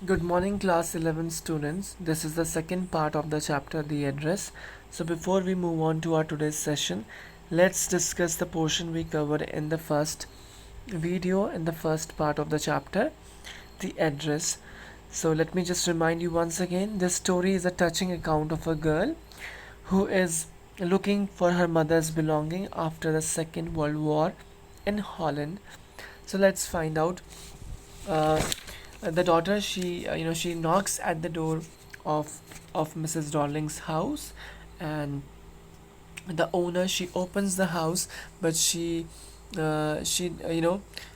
Good morning, class 11 students. This is the second part of the chapter, the address. So, before we move on to our today's session, let's discuss the portion we covered in the first video in the first part of the chapter, the address. So, let me just remind you once again this story is a touching account of a girl who is looking for her mother's belonging after the Second World War in Holland. So, let's find out. Uh, the daughter, she knocks at the door of Mrs. Darling's house, and the owner, she opens the house, but she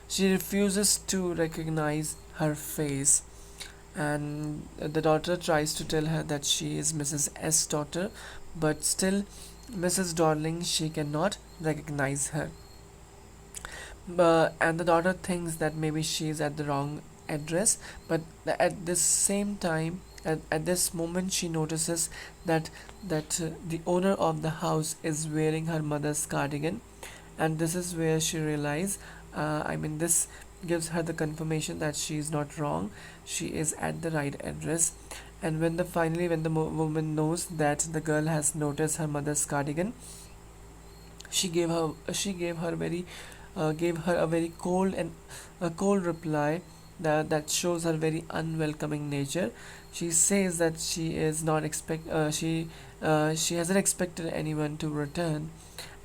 refuses to recognize her face, and the daughter tries to tell her that she is Mrs. S daughter, but still Mrs. Darling, she cannot recognize her. And the daughter thinks that maybe she's at the wrong address, but at this same time, at this moment, she notices that the owner of the house is wearing her mother's cardigan, and this is where she realizes, this gives her the confirmation that she is not wrong, she is at the right address. And when the woman knows that the girl has noticed her mother's cardigan, she gave her a very cold and a cold reply that shows her very unwelcoming nature. She says that she hasn't expected anyone to return,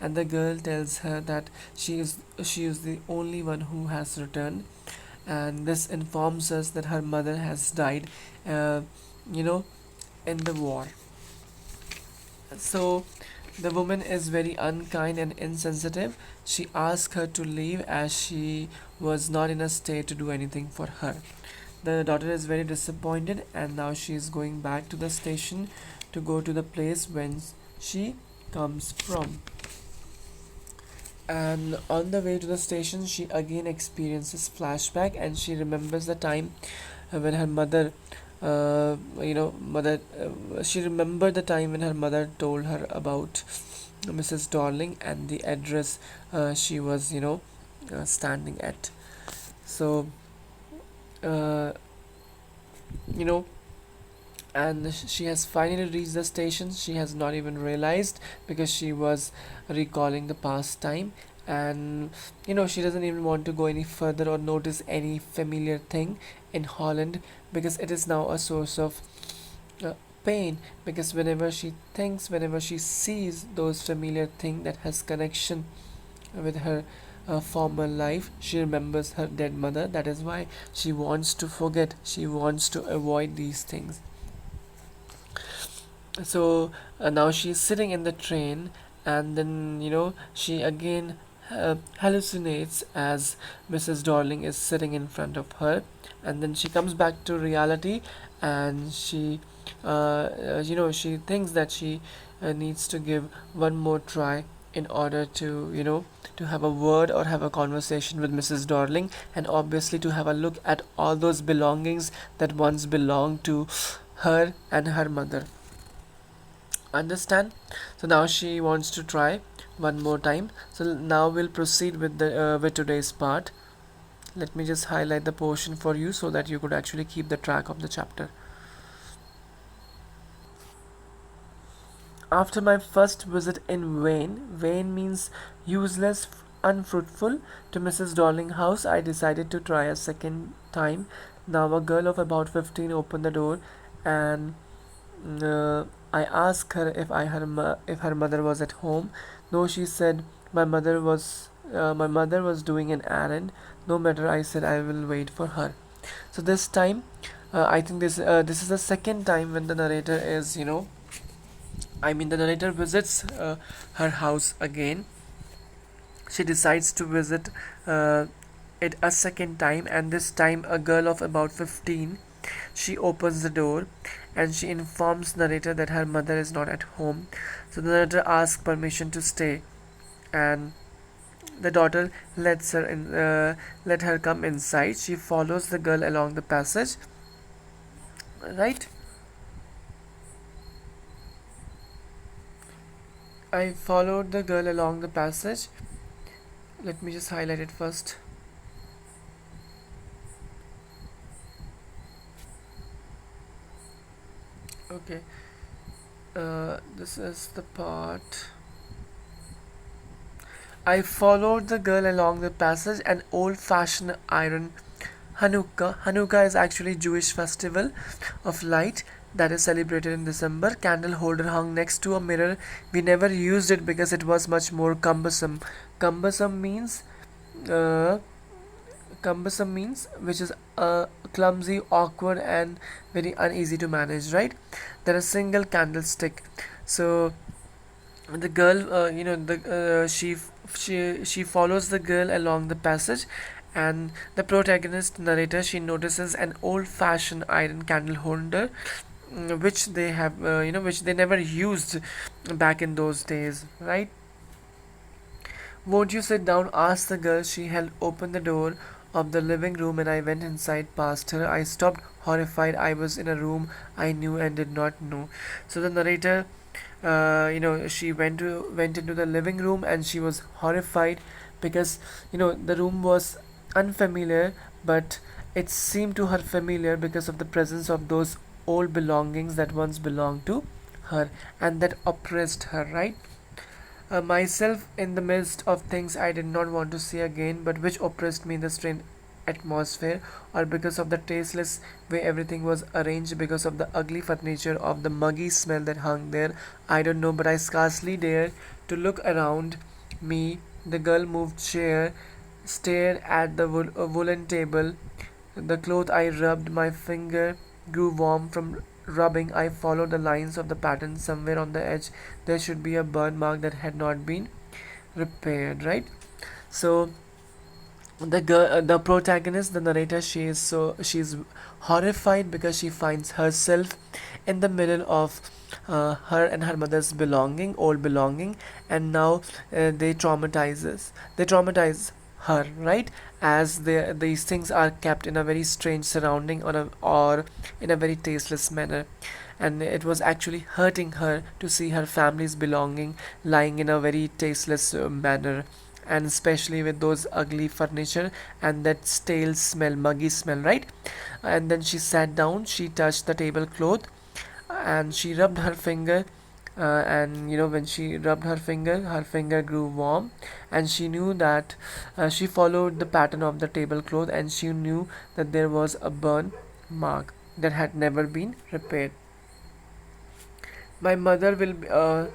and the girl tells her that she is the only one who has returned, and this informs us that her mother has died, uh, you know, in the war. So the woman is very unkind and insensitive. She asks her to leave as she was not in a state to do anything for her. The daughter is very disappointed, and now she is going back to the station to go to the place whence she comes from. And on the way to the station, she again experiences flashback, and she remembers the time when her mother she remembered the time when her mother told her about Mrs. Darling and the address she was standing at. So uh, you know and she has finally reached the station. She has not even realized, because she was recalling the past time, and she doesn't even want to go any further or notice any familiar thing in Holland, because it is now a source of uh, pain, because whenever she sees those familiar thing that has connection with her former life, she remembers her dead mother. That is why she wants to forget, she wants to avoid these things. So now she's sitting in the train, and then she again hallucinates as Mrs. Darling is sitting in front of her, and then she comes back to reality, and she thinks that she needs to give one more try in order to to have a word or have a conversation with Mrs. Darling, and obviously to have a look at all those belongings that once belonged to her and her mother. Understand? So now she wants to try one more time. So now we'll proceed with the with today's part. Let me just highlight the portion for you so that you could actually keep the track of the chapter. After my first visit in vain means useless, unfruitful, to Mrs. Darling house, I decided to try a second time. Now a girl of about 15 opened the door, and I asked her if her mother was at home. No, she said my mother was doing an errand. No matter, I said I will wait for her. So this time, I think this is the second time when the narrator is the narrator visits her house again. She decides to visit it a second time, and this time a girl of about 15. She opens the door, and she informs narrator that her mother is not at home. So the narrator asks permission to stay, and the daughter let her come inside. She follows the girl along the passage. Right? I followed the girl along the passage. Let me just highlight it first. Okay, this is the part. I followed the girl along the passage, an old-fashioned iron Hanukkah. Hanukkah is actually Jewish festival of light that is celebrated in December. Candle holder hung next to a mirror. We never used it because it was much more cumbersome. Cumbersome means uh, cumbersome means which is clumsy, awkward, and very uneasy to manage. Right? There is a single candlestick. So the girl she follows the girl along the passage, and the protagonist narrator, she notices an old fashioned iron candle holder, which they have which they never used back in those days, right? "Won't you sit down?" asked the girl. She held open the door of the living room and I went inside past her. I stopped, horrified. I was in a room I knew and did not know. So the narrator, she went into the living room and she was horrified because the room was unfamiliar, but it seemed to her familiar because of the presence of those old belongings that once belonged to her and that oppressed her, right? Myself in the midst of things I did not want to see again, but which oppressed me in the strange atmosphere, or because of the tasteless way everything was arranged, because of the ugly furniture, of the muggy smell that hung there. I don't know, but I scarcely dared to look around me. The girl moved chair, stared at the woolen table, the cloth I rubbed. My finger grew warm from rubbing. I followed the lines of the pattern. Somewhere on the edge there should be a burn mark that had not been repaired, right? So the protagonist, the narrator, she's horrified because she finds herself in the middle of her and her mother's old belonging, and now they traumatize her, right? As these things are kept in a very strange surrounding, or in a very tasteless manner, and it was actually hurting her to see her family's belonging lying in a very tasteless manner, and especially with those ugly furniture and that stale smell, muggy smell, right? And then she sat down, she touched the tablecloth, and she rubbed her finger. And when she rubbed her finger grew warm, and she knew that she followed the pattern of the tablecloth, and she knew that there was a burn mark that had never been repaired. My mother will be, uh,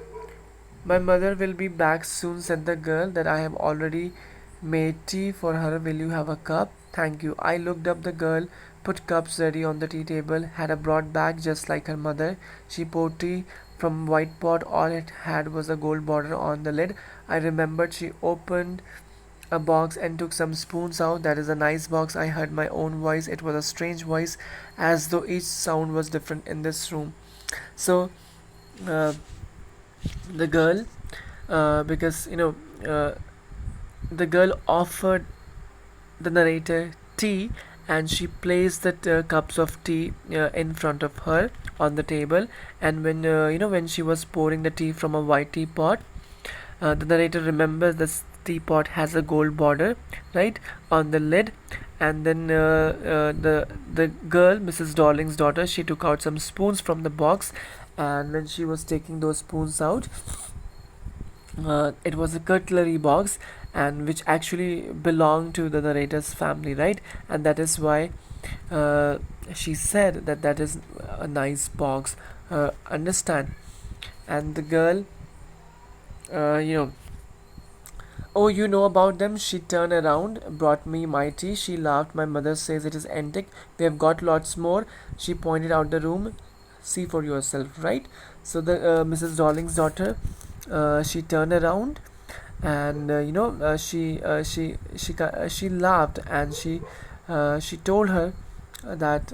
My mother will be back soon, said the girl, that I have already made tea for her. Will you have a cup? Thank you. I looked up. The girl put cups ready on the tea table, had a broad bag just like her mother. She poured tea from white pot. All it had was a gold border on the lid. I remembered. She opened a box and took some spoons out. That is a nice box. I heard my own voice. It was a strange voice, as though each sound was different in this room. So, uh, the girl because the girl offered the narrator tea, and she placed the cups of tea in front of her on the table. And when she was pouring the tea from a white teapot, the narrator remembers this teapot has a gold border, right, on the lid. And then the girl, Mrs. Darling's daughter, she took out some spoons from the box, and when she was taking those spoons out, it was a cutlery box, and which actually belonged to the narrator's family, right? And that is why uh, she said that that is a nice box. Understand? And the girl, uh, you know "Oh, you know about them?" She turned around, brought me my tea. She laughed. "My mother says it is antique. We have got lots more." She pointed out the room. "See for yourself," right? So the Mrs. Darling's daughter, she turned around, and she laughed, and she told her that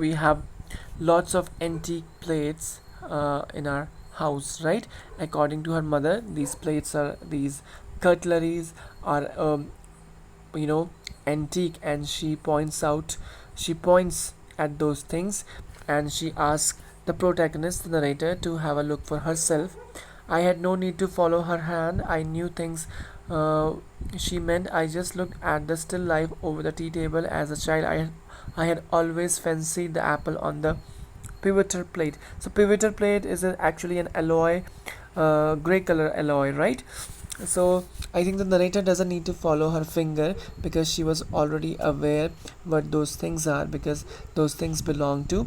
we have lots of antique plates in our house, right? According to her mother, these cutleries are you know antique, and she points at those things, and she asks the protagonist, the narrator, to have a look for herself. I had no need to follow her hand. I knew things uh, she meant. I just looked at the still life over the tea table. As a child, I I had always fancied the apple on the pivotal plate. So pivotal plate is actually an alloy, gray color alloy, right? So I think the narrator doesn't need to follow her finger because she was already aware what those things are, because those things belong to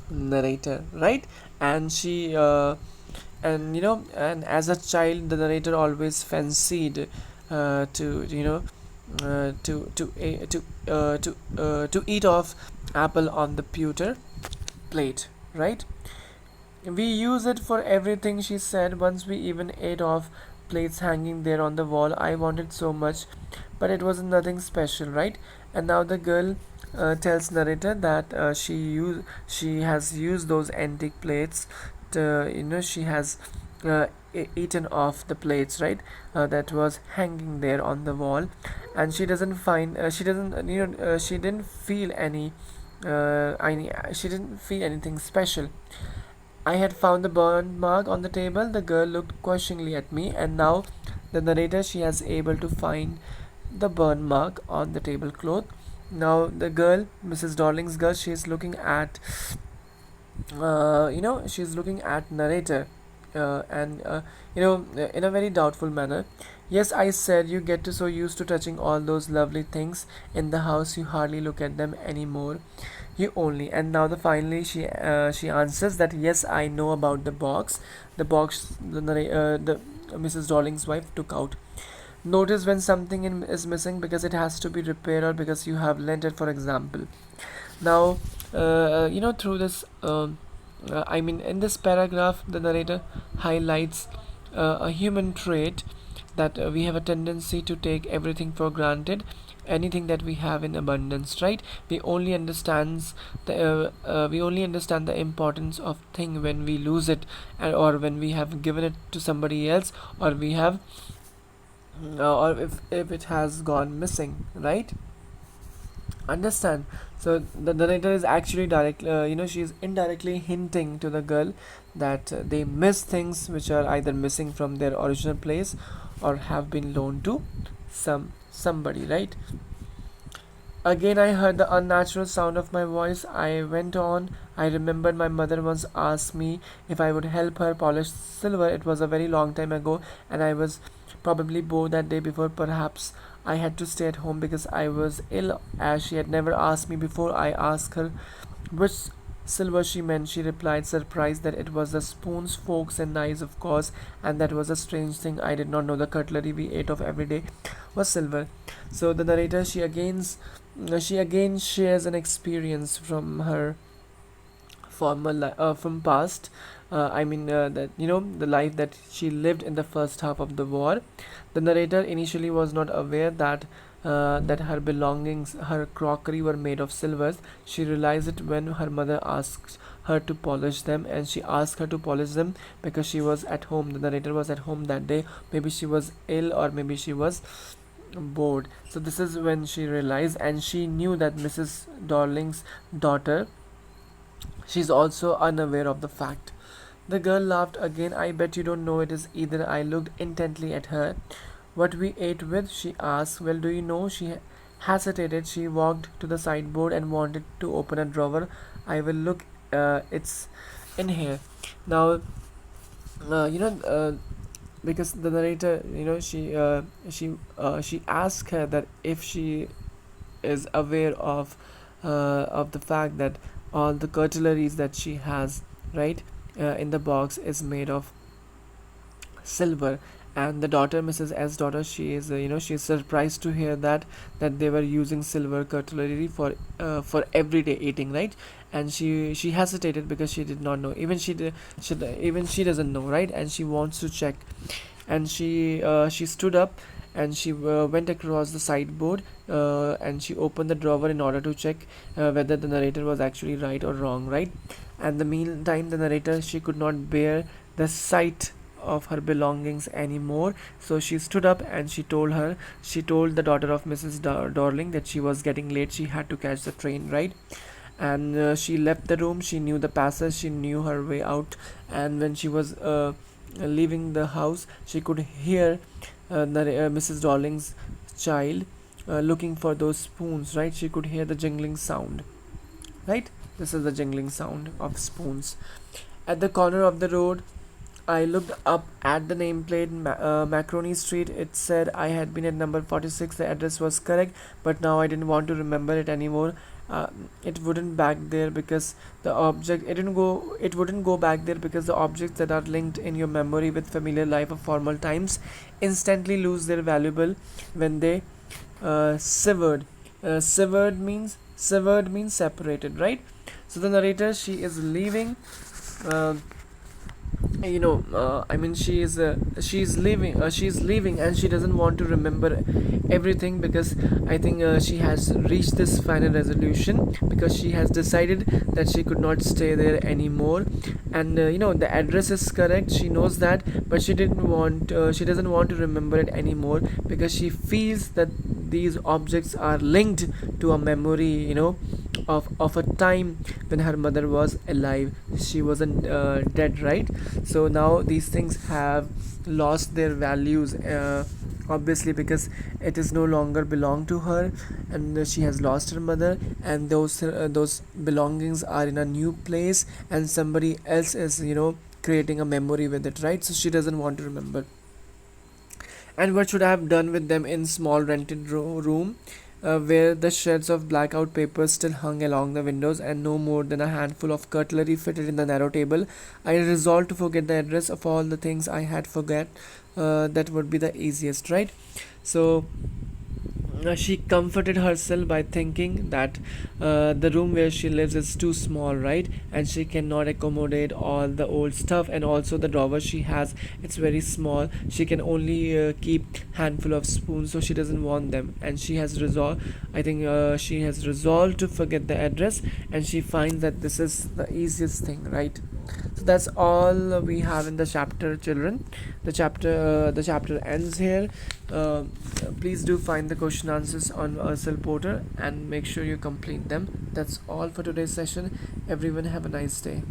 narrator, right? And she and and as a child the narrator always fancied to to eat off apple on the pewter plate, right? We use it for everything, she said. Once we even ate off plates hanging there on the wall. I wanted so much, but it was nothing special, right? And now the girl tells narrator that she has used those antique plates. She has eaten off the plates, right? That was hanging there on the wall, and she doesn't she didn't feel she didn't feel anything special. I had found the burn mark on the table. The girl looked questioningly at me, and now the narrator, she has able to find the burn mark on the tablecloth. Now the girl, Mrs. Darling's girl, she is looking at she's looking at narrator, and in a very doubtful manner. Yes, I said, you get to so used to touching all those lovely things in the house you hardly look at them anymore. You only. And now the finally she answers that yes, I know about the box. The box the Mrs. Darling's wife took out. Notice when something is missing because it has to be repaired or because you have lent it, for example. Now, through this, in this paragraph, the narrator highlights a human trait that we have a tendency to take everything for granted, anything that we have in abundance, right? We only understand the importance of thing when we lose it, or when we have given it to somebody else, or we have or if it has gone missing, right? Understand? So the narrator is actually she's indirectly hinting to the girl that they miss things which are either missing from their original place or have been loaned to somebody, right? Again, I heard the unnatural sound of my voice. I went on. I remembered my mother once asked me if I would help her polish silver. It was a very long time ago, and I was probably bored that day before. Perhaps I had to stay at home because I was ill, as she had never asked me before. I asked her which silver she meant. She replied, surprised, that it was the spoons, forks, and knives, of course, and that was a strange thing. I did not know the cutlery we ate of every day was silver. So the narrator, she again shares an experience from her from past. That the life that she lived in the first half of the war. The narrator initially was not aware that her belongings, her crockery, were made of silvers. She realized it when her mother asked her to polish them, and she asked her to polish them because she was at home. The narrator was at home that day. Maybe she was ill, or maybe she was bored. So this is when she realized, and she knew that Mrs. Darling's daughter, she's also unaware of the fact. The girl laughed again. I bet you don't know it is either. I looked intently at her. What we ate with? She asked. Well, do you know? She hesitated. She walked to the sideboard and wanted to open a drawer. I will look. It's in here. Now, because the narrator, she asked her that if she is aware of the fact that all the cutleries that she has, right, in the box is made of silver. And the daughter, Mrs. S daughter, she is she's surprised to hear that they were using silver cutlery for everyday eating, right? And she hesitated because she did not know. Even she doesn't know, right? And she wants to check. And she stood up, and she went across the sideboard, and she opened the drawer in order to check whether the narrator was actually right or wrong, right? And the meantime, the narrator, she could not bear the sight of her belongings anymore. So she stood up, and she told the daughter of Mrs. Darling that she was getting late. She had to catch the train, right? And she left the room. She knew the passage. She knew her way out. And when she was leaving the house, she could hear Mrs. Darling's child looking for those spoons, right? She could hear the jingling sound, right? This is the jingling sound of spoons. At the corner of the road, I looked up at the nameplate, Macaroni Street. It said I had been at number 46. The address was correct, but now I didn't want to remember it anymore. It wouldn't back there because the object it didn't go. It wouldn't go back there because the objects that are linked in your memory with familiar life of formal times instantly lose their valuable when they severed. Severed means separated, right? So the narrator, she is leaving. Uh, I mean, she's leaving and she doesn't want to remember everything because I think she has reached this final resolution because she has decided that she could not stay there anymore. And the address is correct, she knows that, but she doesn't want to remember it anymore because she feels that these objects are linked to a memory, of a time when her mother was alive. She wasn't dead, right? So now these things have lost their values, obviously, because it is no longer belong to her, and she has lost her mother, and those belongings are in a new place, and somebody else is creating a memory with it, right? So she doesn't want to remember. And what should I have done with them in small rented room, where the shreds of blackout papers still hung along the windows and no more than a handful of cutlery fitted in the narrow table? I resolved to forget the address of all the things I had forget. That would be the easiest, right? So she comforted herself by thinking that the room where she lives is too small, right? And she cannot accommodate all the old stuff, and also the drawer she has, it's very small. She can only keep handful of spoons, so she doesn't want them. And she has resolved, I think she has resolved to forget the address, and she finds that this is the easiest thing, right? So that's all we have in the chapter, children. The chapter ends here. uh, Please do find the question answers on Ursel Porter and make sure you complete them. That's all for today's session. Everyone have a nice day.